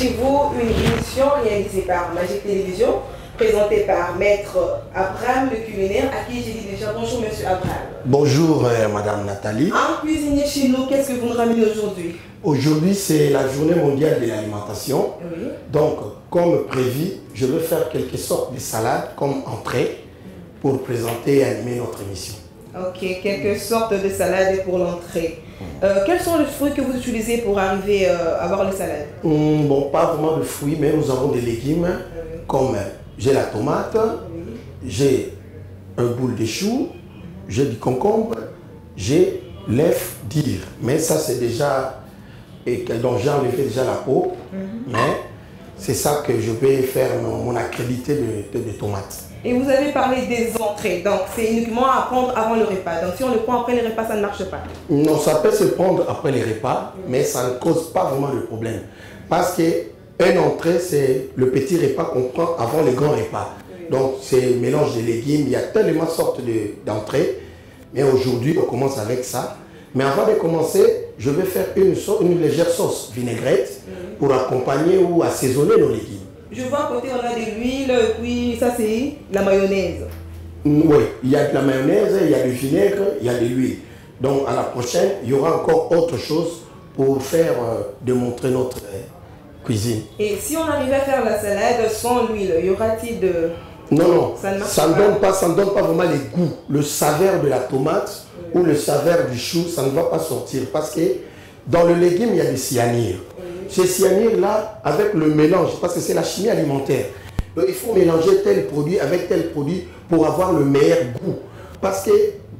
chez vous une émission réalisée par Magic Télévision, présentée par Maître Abraham le culinaire, à qui j'ai dit déjà bonjour Monsieur Abraham. Bonjour Madame Nathalie. Un cuisinier chez nous, qu'est-ce que vous nous ramenez aujourd'hui? Aujourd'hui c'est la journée mondiale de l'alimentation. Oui. Donc comme prévu, je vais faire quelque sorte de salade comme entrée pour présenter et animer notre émission. Ok, quelques sortes de salades pour l'entrée. Quels sont les fruits que vous utilisez pour arriver à avoir les salades? Bon, pas vraiment de fruits, mais nous avons des légumes comme j'ai la tomate, j'ai un boule de chou, j'ai du concombre, j'ai l'œuf d'ire. Mais ça c'est déjà, donc j'ai enlevé déjà la peau, mais c'est ça que je vais faire mon accrédité de tomates. Et vous avez parlé des entrées, donc c'est uniquement à prendre avant le repas. Donc si on le prend après le repas, ça ne marche pas. Non, ça peut se prendre après les repas, mais ça ne cause pas vraiment de problème. Parce qu'une entrée, c'est le petit repas qu'on prend avant le grand repas. Donc c'est mélange de légumes, il y a tellement de sortes d'entrées. Mais aujourd'hui, on commence avec ça. Mais avant de commencer, je vais faire une légère sauce vinaigrette pour accompagner ou assaisonner nos légumes. Je vois à côté, on a de l'huile, puis ça c'est la mayonnaise. Oui, il y a de la mayonnaise, il y a du vinaigre, il y a de l'huile. Donc à la prochaine, il y aura encore autre chose pour faire démontrer notre cuisine. Et si on arrivait à faire la salade sans l'huile, y aura-t-il de... Non, ça ne donne pas vraiment les goûts. Le saveur de la tomate ou le saveur du chou, ça ne va pas sortir parce que dans le légume, il y a du cyanure. Ce cyanure-là, avec le mélange, parce que c'est la chimie alimentaire, donc il faut mélanger tel produit avec tel produit pour avoir le meilleur goût. Parce que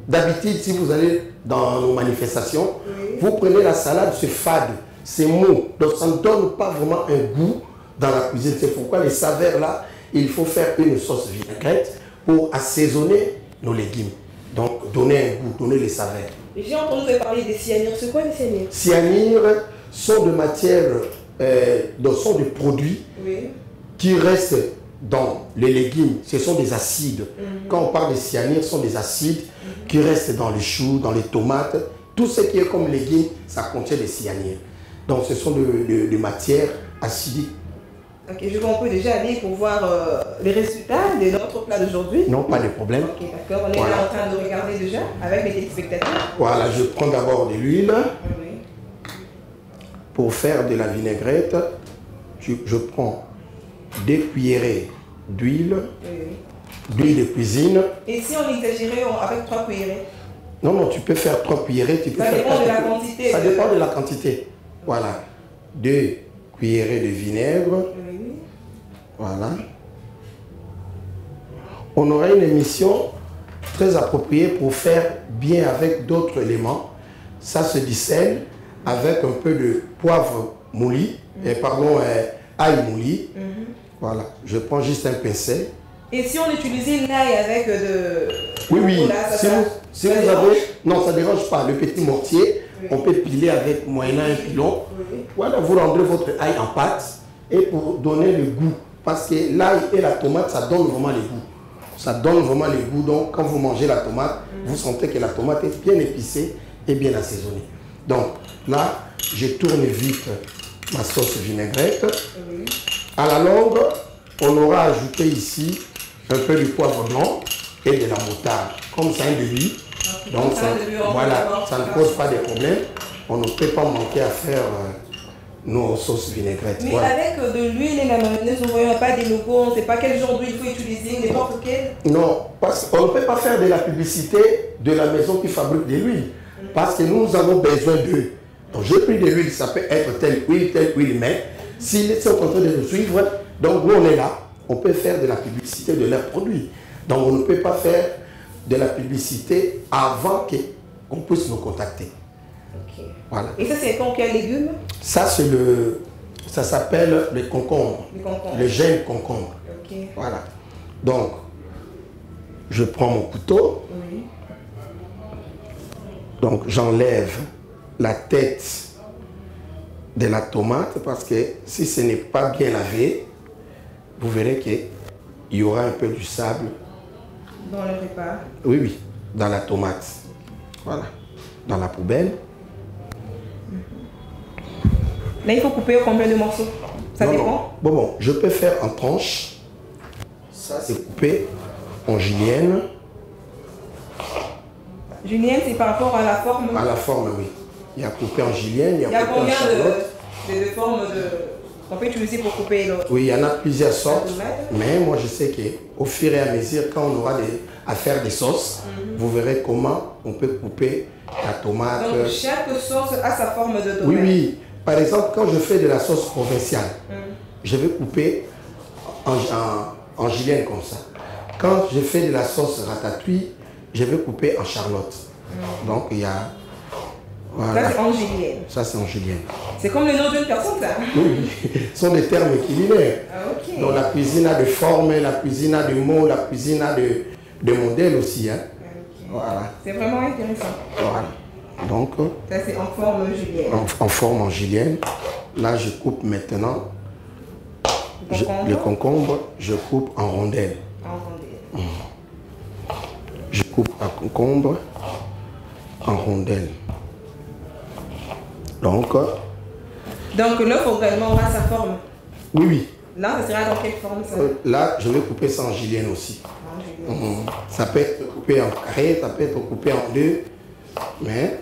d'habitude, si vous allez dans nos manifestations, vous prenez la salade, c'est fade, c'est mou, donc ça ne donne pas vraiment un goût dans la cuisine. C'est pourquoi les saveurs là, il faut faire une sauce vinaigrette pour assaisonner nos légumes. Donc donner un goût, donner les saveurs. J'ai entendu parler des cyanures. C'est quoi les cyanures? Cyanures sont de matières, sont des produits qui restent dans les légumes. Ce sont des acides. Quand on parle de cyanures, ce sont des acides qui restent dans les choux, dans les tomates. Tout ce qui est comme légumes, ça contient des cyanures. Donc ce sont des matières acidiques. Ok, je vois, on peut déjà aller pour voir les résultats de notre plat d'aujourd'hui. Non, pas de problème. Ok, d'accord. On est là en train de regarder déjà avec les téléspectateurs. Voilà, je prends d'abord de l'huile. Pour faire de la vinaigrette, je prends 2 cuillerées d'huile, d'huile de cuisine. Et si on exagérait avec 3 cuillerées? Non, tu peux faire 3 cuillerées. Ça dépend de la quantité. Ça dépend de la quantité. Voilà. 2 cuillerées de vinaigre. Voilà. On aura une émission très appropriée pour faire bien avec d'autres éléments. Ça se dissèle avec un peu de poivre mouli, ail mouli. Voilà, je prends juste un pincet. Et si on utilisait l'ail avec de... Oui, si vous avez... Non, ça ne dérange pas. Le petit mortier, on peut piler avec moyennant un pilon. Voilà, vous rendrez votre ail en pâte et pour donner le goût. Parce que l'ail et la tomate, ça donne vraiment le goût. Ça donne vraiment le goût. Donc, quand vous mangez la tomate, vous sentez que la tomate est bien épicée et bien assaisonnée. Donc, là, je tourne vite ma sauce vinaigrette. À la longue, on aura ajouté ici un peu de poivre blanc et de la moutarde. Comme ça, un de l'huile. Donc, ça ne pose pas de problème. On ne peut pas manquer à faire nos sauces vinaigrettes. Mais avec de l'huile et la mayonnaise, on ne voit pas des logos, on ne sait pas quel genre d'huile il faut utiliser, n'importe quel. Non, parce qu'on ne peut pas faire de la publicité de la maison qui fabrique de l'huile. Parce que nous avons besoin d'eux. Donc, j'ai pris de l'huile, ça peut être telle huile, mais s'ils sont en train de nous suivre, donc nous on est là, on peut faire de la publicité de leurs produits. Donc, on ne peut pas faire de la publicité avant qu'on puisse nous contacter. Okay. Voilà. Et ça, c'est con quel légume? Ça, ça s'appelle le concombre. Le gène concombre. Okay. Voilà. Donc, je prends mon couteau. Donc, j'enlève la tête de la tomate parce que si ce n'est pas bien lavé, vous verrez qu'il y aura un peu du sable. Dans le repas? Oui, dans la tomate. Voilà. Dans la poubelle. Là, il faut couper combien de morceaux? Ça dépend. Bon, je peux faire en tranches. Ça, c'est coupé en julienne. Julienne, c'est par rapport à la forme? À la forme, oui. Il y a coupé en julienne, il y a coupé en charlotte. Il y a combien de formes qu'on peut utiliser pour couper l'autre? Oui, il y en a plusieurs sortes. Mais moi, je sais qu'au fur et à mesure, quand on aura à faire des sauces, vous verrez comment on peut couper la tomate. Donc, chaque sauce a sa forme de tomate? Oui, oui. Par exemple, quand je fais de la sauce provinciale, je vais couper en julienne comme ça. Quand je fais de la sauce ratatouille, je vais couper en charlotte. Donc, il y a... Voilà. Ça, c'est en julienne. Ça, c'est en julienne. C'est comme le nom d'une personne, ça? Oui, ce sont des termes culinaires. Okay. Donc, la cuisine a de formes, la cuisine a de mots, la cuisine a de modèles aussi. Hein. Okay. Voilà. C'est vraiment intéressant. Voilà. Donc, ça, c'est en forme julienne. En forme en julienne. Là, je coupe maintenant le concombre, je coupe en rondelles. En rondelles. Je coupe un concombre en rondelles. Donc l'œuf également aura sa forme? Oui, oui. Là, ça sera dans quelle forme ça? Là, je vais couper ça en julienne aussi. En julienne. Ça peut être coupé en carré, ça peut être coupé en deux. Mais,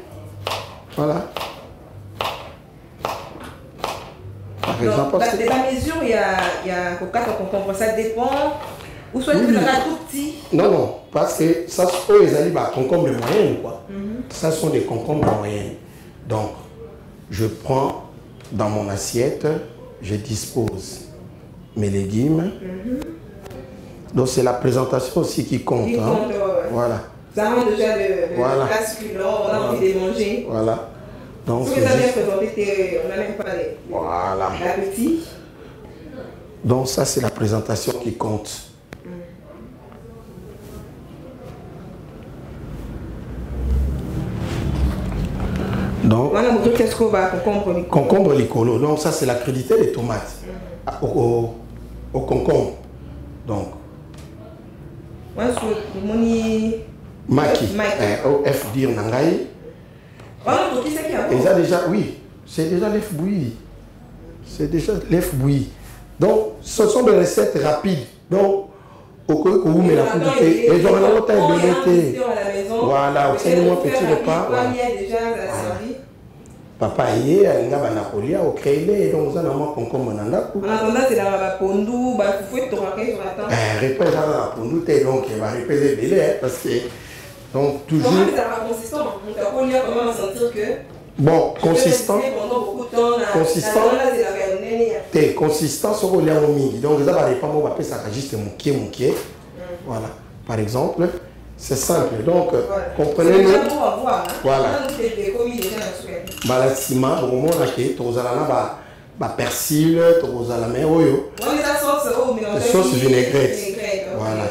voilà. Par exemple, de la mesure, il y a 4 concombres, ça dépend. Ou soit tu l'auras tout petit? Non, non, parce que ça, eux, ils allaient concombre moyenne, quoi. Ça sont des concombres moyennes. Donc, je prends dans mon assiette, je dispose mes légumes. Donc, c'est la présentation aussi qui compte. Qui compte, ouais. Voilà. Ça rend déjà le basculant, on a envie de manger. Voilà. Donc, ce que ça vient présenter, on n'a même pas l'appétit. Donc, ça, c'est la présentation qui compte. Donc, voilà, qu'est-ce qu'on va concombre? Concombre licolo. Donc, ça, c'est la crudité des tomates au concombre. Donc, Maki. F dire Nangaï. Et déjà, oui, c'est déjà l'œuf bouilli. C'est déjà l'œuf bouilli. Donc, ce sont des recettes rapides. Donc, vous mettez la quantité. Et j'aurai la longtemps de l'été. Voilà, c'est le petit repas. Papa y est, il y a un napoléon au créé, donc ça n'a pas concombre dans la coupe. En attendant, c'est la pondou, il faut être troqué sur la table. Répète la pondou, donc il va répéter le délai, parce que. Donc, toujours. Comment ça va consistant? Donc, on va comment sentir que. Bon, consistant. Pendant beaucoup de temps, consistant. T'es consistant sur le lait au midi. Donc, ça va dépendre, on va appeler ça juste mouké. Voilà. Par exemple. C'est simple, donc comprenez-le. Voilà. La ciment, au moment où tu as persil, tu as la main, sauce vinaigrette. Voilà.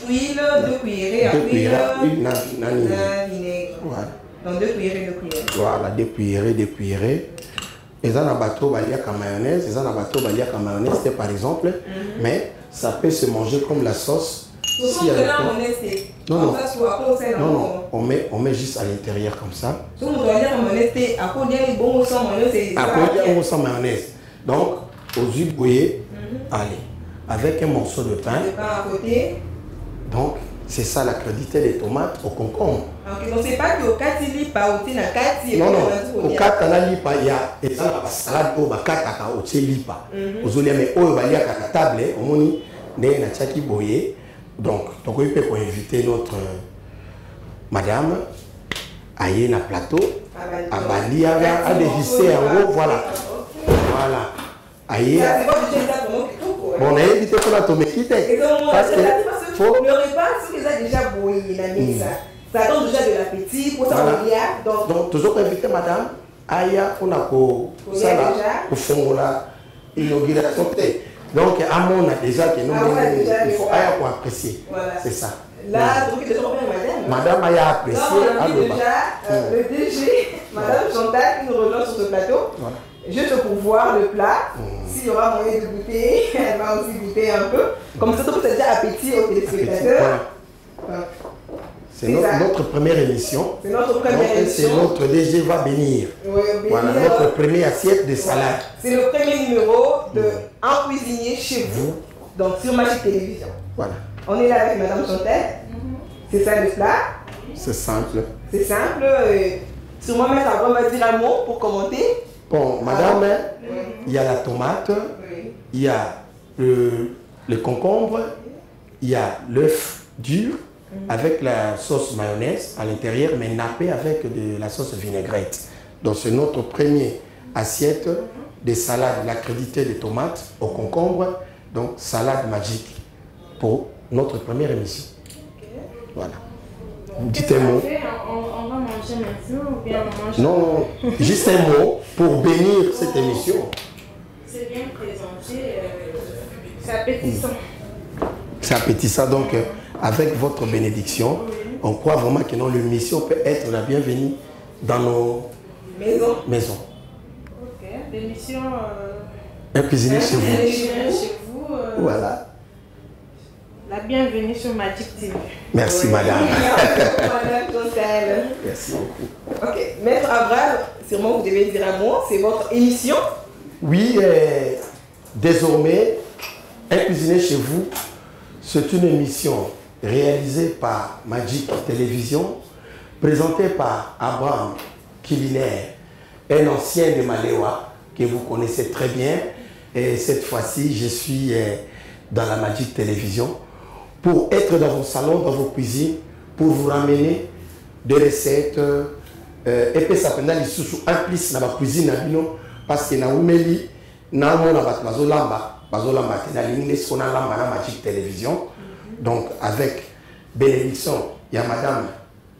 Huile, 2 cuillerées à huile. Voilà. Donc 2 cuillerées. Voilà, 2 cuillerées. Et ça, un bateau, il y a mayonnaise. Et ça, un bateau, il y a mayonnaise, par exemple. Mais ça peut se manger comme la sauce. Si non, on met juste à l'intérieur comme ça. Sans mayonnaise. Donc, aux huiles bouillées, allez, avec un morceau de pain. À côté. Donc, c'est ça la qualité des tomates au concombre. Donc, c'est pas que au 4 lipa ou tina 4 non, au 4 lipa, il y a des salades au 4 au lipa. Aux olives, mais au balia à table, on dit, n'est n'a pas qui boyer. Donc, on peut inviter notre madame à y un plateau, à Bali, à déguster en haut, voilà. Voilà. On a invité pour la tomate. Parce que le repas, si vous avez déjà bouilli, ça donne déjà de l'appétit pour ça. Donc, toujours inviter madame à y pour la inauguration. Donc, à mon a déjà que nous, il faut aller pour apprécier. Voilà. C'est ça. Là, donc, il est trop bien, madame. Madame a apprécié. On a vu déjà le DG, madame Chantal, qui nous rejoint sur ce plateau. Voilà. Juste pour voir le plat. S'il y aura moyen de goûter, elle va aussi goûter un peu. Comme ça, ça déjà appétit aux téléspectateurs. Voilà. C'est notre première émission. C'est notre première émission. C'est notre DG va bénir. Oui, voilà, notre première assiette de salade. C'est le premier numéro de Un cuisinier chez vous, donc sur Magic Télévision. Voilà. On est là avec Madame Chantal. C'est ça le plat. C'est simple. C'est simple. Sûrement, Maître Abraham va dire un mot pour commenter. Bon, madame, il y a la tomate, il y a le concombre, il y a l'œuf dur avec la sauce mayonnaise à l'intérieur, mais nappé avec de la sauce vinaigrette. Donc c'est notre première assiette de salade, l'accrédité de tomates au concombre, donc salade magique pour notre première émission. Voilà. Dites un mot. On va manger maintenant ou bien on mange? Non, juste un mot pour bénir cette émission. C'est bien présenté, c'est appétissant. C'est appétissant, donc avec votre bénédiction, on croit vraiment que l'émission peut être la bienvenue dans nos maisons. Ok, l'émission... Un cuisinier chez vous. Chez vous. Voilà. La bienvenue sur Magic TV. Merci madame. Madame Chantal. Merci beaucoup. Ok, Maître Abraham, sûrement vous devez dire un mot, c'est votre émission. Oui, désormais, Un cuisinier chez vous, c'est une émission réalisée par Magic Télévision, présentée par Abraham Kiliner, un ancien de Malewa que vous connaissez très bien. Et cette fois-ci, je suis dans la Magic Télévision pour être dans vos salons, dans vos cuisines, pour vous ramener des recettes. Et puis ça peut aller sous un plus dans la cuisine parce que na umeli na mona bat bazolamba na ligne ce qu'on a là na Magic Télévision. Donc avec bénédiction, il y a madame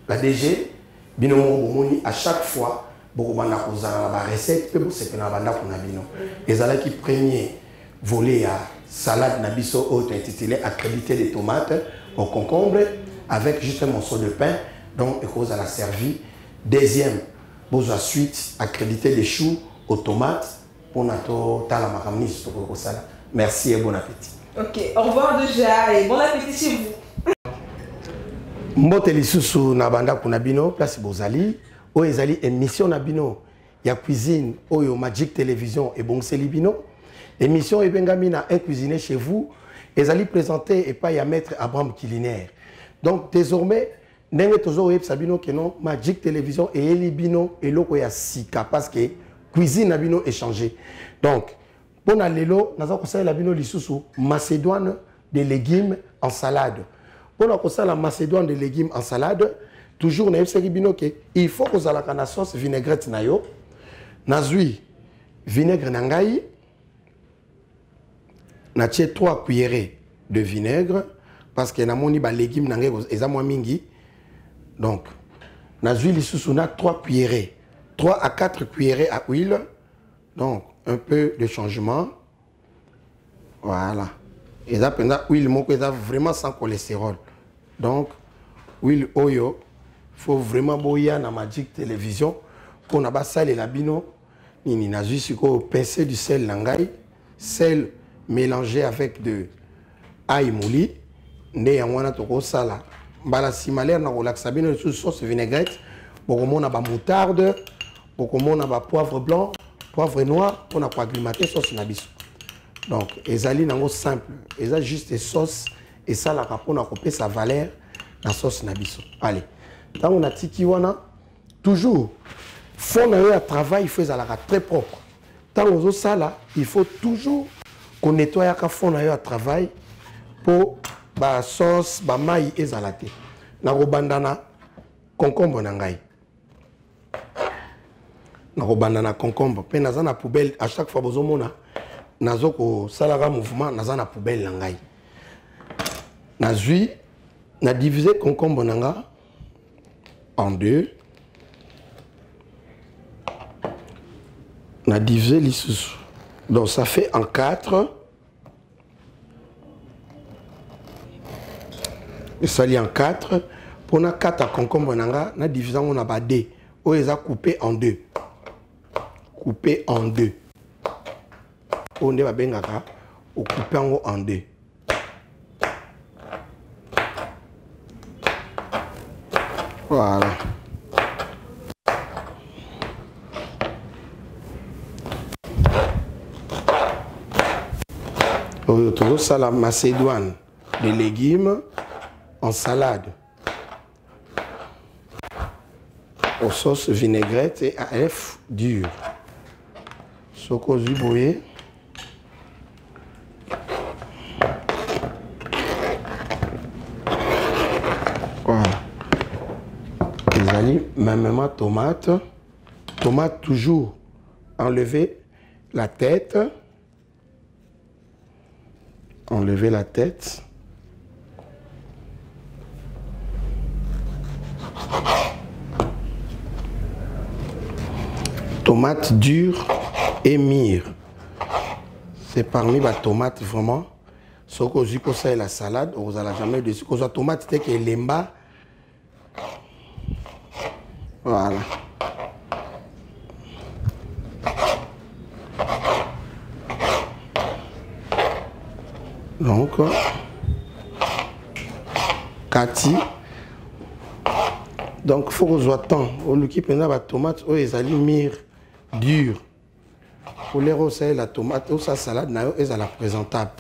la DG binomo bomoni à chaque fois beaucoup banda kozana la recette pe c'est que na banda kuna bino. Ezala qui premier volet à salade nabiso autre intitulé accrédité des tomates au concombre avec juste un morceau de pain donc et cause à la servi. Deuxième, besoin suite accrédité des choux aux tomates pour notre talamakamnis. Merci et bon appétit. Ok, au revoir déjà et bon appétit chez vous. Mbote lisusu na banda kuna bino place bozali o ezali émission na bino ya cuisine oyo Magic Télévision et bonseli bino émission ebengami na un cuisinier chez vous ezali présenté et pas ya maître Abraham Kiliner. Donc désormais ndenge tozo yebisa bino que non Magic Télévision et eli bino eloko ya sika parce que cuisine na bino est changé. Donc pour na lelo naza ko la bino lisusu macédoine de légumes en salade. Pour na ko la macédoine de légumes en salade toujours na yebisa bino que il faut que za la sauce vinaigrette na yo nazui vinaigre na ngai na tie 3 cuillerées de vinaigre parce que na moni ba légumes na ngai eza mwa mingi. Donc, na huile lisusu na 3 cuillerées, 3 à 4 cuillerées à huile. Donc, un peu de changement. Voilà. Et ça, huile moko vraiment sans cholestérol. Donc, huile oyo, faut vraiment boya na Magic Télévision pour na ba sale la bino ni na juste ko pincer du sel langai, sel mélangé avec de ail mouli, ne yangwana to ko sala. Bala simalère na relaxa bino sous sauce vinaigrette, bokomona ba moutarde, bokomona ba poivre blanc, poivre noir pour na acclimater sauce na biso. Donc ezali nango simple, eza juste sauce et ça la pour na couper sa valeur na sauce na biso. Allez. Tant on a tiki wana toujours fond na yo à travail, il faut la très propre. Tant ozo sala, il faut toujours qu'on nettoie ka fond na yo à travail pour ba sauce ba mai ezalate na robandana concombre na ngai na robandana concombre pe naza na poubelle à chaque fois bozomona nazoko salaka mouvement naza na poubelle na ngai nazui na diviser concombre na nga en deux na diviser lisusu donc ça fait en 4. Et ça lie en 4. Pour na 4 à concombre nanga, na division on a ba D. O les a coupé en 2. Coupé en 2. On est ba bengaka ou coupé en 2. Voilà. Autour ça la macédoine de légumes en salade aux sauces vinaigrette et à œuf dur. Soko zuboye. Voilà. Les amis, même tomate. Tomate toujours enlever la tête. Enlever la tête. Tomate dure et mûre. C'est parmi les tomates vraiment. Ce que vous avez la salade, vous n'allez jamais dessus. Quand vous avez tomate, c'est que l'emba. Voilà. Donc, Cathy. Donc, il faut que vous ayez temps. Au lieu de la tomate, ils allaient mûre, dure. Pour les rosser la tomate, ou sa salade, ils allaient présentable.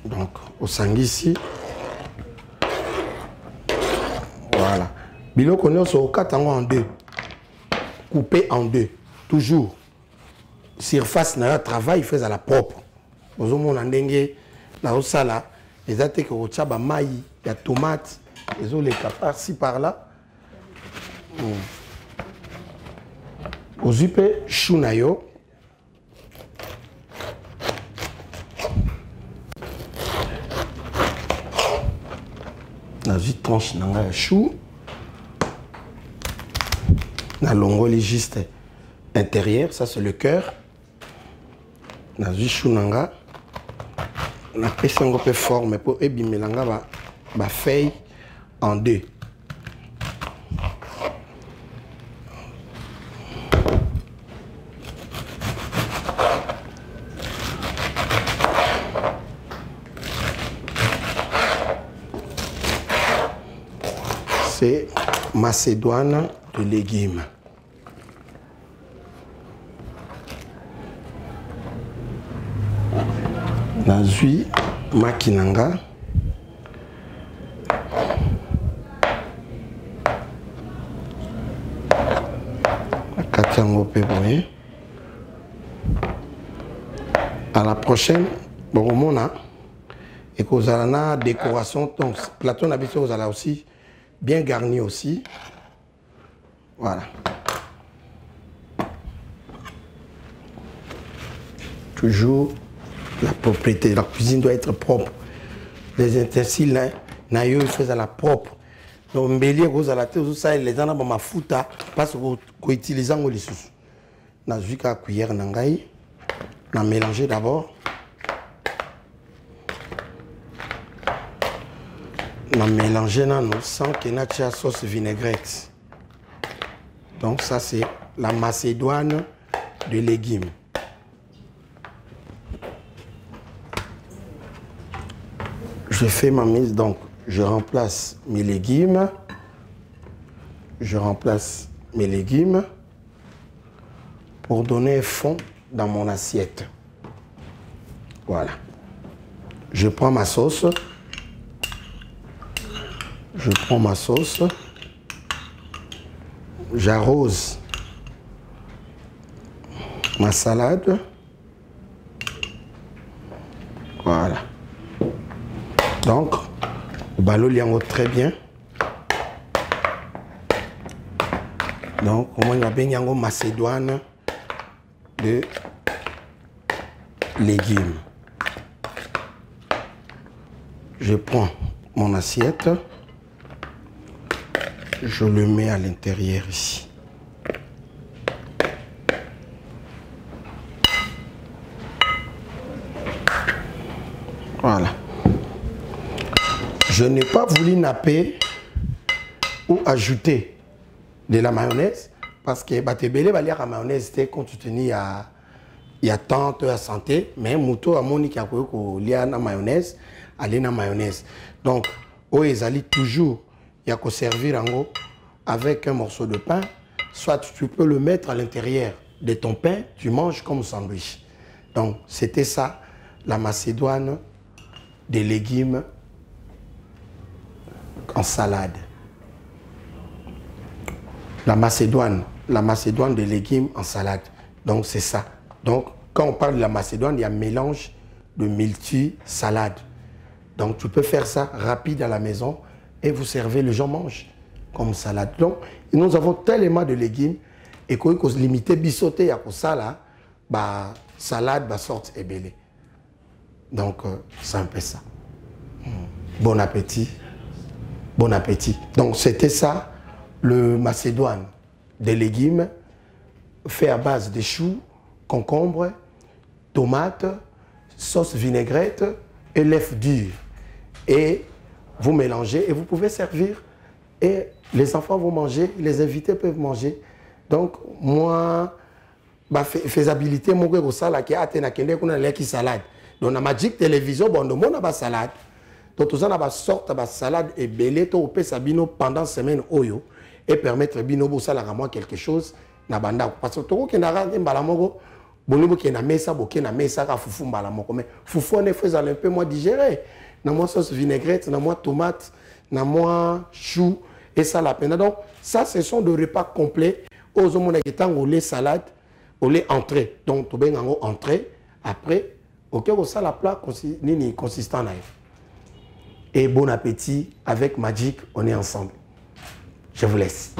Donc, au sang ici. Voilà. Bilo qu'on sur 4 en 2. Coupé en 2. Toujours. Surface, na travail, il fait à la propre. Aux hommes, on dengue, la osala, les attaques au tchaba maï, il y a tomates, les autres les capables, ci par là. Aux huppe, chounayo. La vie tranche dans la chou. La longoli juste intérieur, ça c'est le cœur. La vie chou nanga. La pression un peu forme pour ébimelanga ba feuille en 2. C'est macédoine de légumes. Nazui makinanga. Katango peboye. À la prochaine, bon mona et que vous allez la décoration. Donc plateau d'habitude vous allez aussi bien garni aussi. Voilà. Toujours la propreté. La cuisine doit être propre. Les ustensiles, il faut la propre. Donc, mbeli vous allez tout ça les gens ont ma fouta parce que vous utilisez les sous. Na zuka cuillère nangai. Na mélanger d'abord. Na mélanger sans que na sauce vinaigrette. Donc ça c'est la macédoine de légumes. Je fais ma mise, donc je remplace mes légumes. Je remplace mes légumes pour donner fond dans mon assiette. Voilà. Je prends ma sauce. Je prends ma sauce. J'arrose ma salade. Voilà. Donc, le ballon liango très bien. Donc, on a bien macédoine de légumes. Je prends mon assiette. Je le mets à l'intérieur ici. Voilà. Je n'ai pas voulu napper ou ajouter de la mayonnaise parce que batebele va lire la mayonnaise c'était compte tenu il y a tant à santé mais muto a moni qui a ko lia na mayonnaise aller na mayonnaise donc o ezali toujours il y a qu'à servir en haut avec un morceau de pain. Soit tu peux le mettre à l'intérieur de ton pain, tu manges comme sandwich. Donc, c'était ça, la Macédoine des légumes en salade. La Macédoine des légumes en salade. Donc, c'est ça. Donc, quand on parle de la Macédoine, il y a un mélange de multi-salades. Donc, tu peux faire ça rapide à la maison et vous servez, les gens mangent comme salade. Donc, nous avons tellement de légumes et qu'on peut limiter, bissoter, à ça là, bah, salade, bah, sorte et belé. Donc, c'est un peu ça. Bon appétit. Bon appétit. Donc, c'était ça, le Macédoine des légumes fait à base de choux, concombres, tomates, sauce vinaigrette et l'œuf dur. Et vous mélangez et vous pouvez servir. Et les enfants vont manger, les invités peuvent manger. Donc, moi, ma faisabilité, mon gars, ça, là, qui a une salade. Donc, dans Magic Télévision, bon, on a une salade. Donc, tout ça, on a une sorte de salade et belé, on peut sabino pendant semaine oyo et permettre bino bo ça, moi quelque chose. Parce que tout le monde a bongo qui na mesa boké na mesa ka fufu mbala moko mais fufu on est fait un peu moins digéré na moi sauce vinaigrette na moi tomate na moi chou et ça la peine. Donc ça ce sont des repas complets aux hommes qui sont au lait salade au lait entrée. Donc tu ben en entrée après OK au ça la plat nini consistant là. Et bon appétit avec Magic, on est ensemble. Je vous laisse.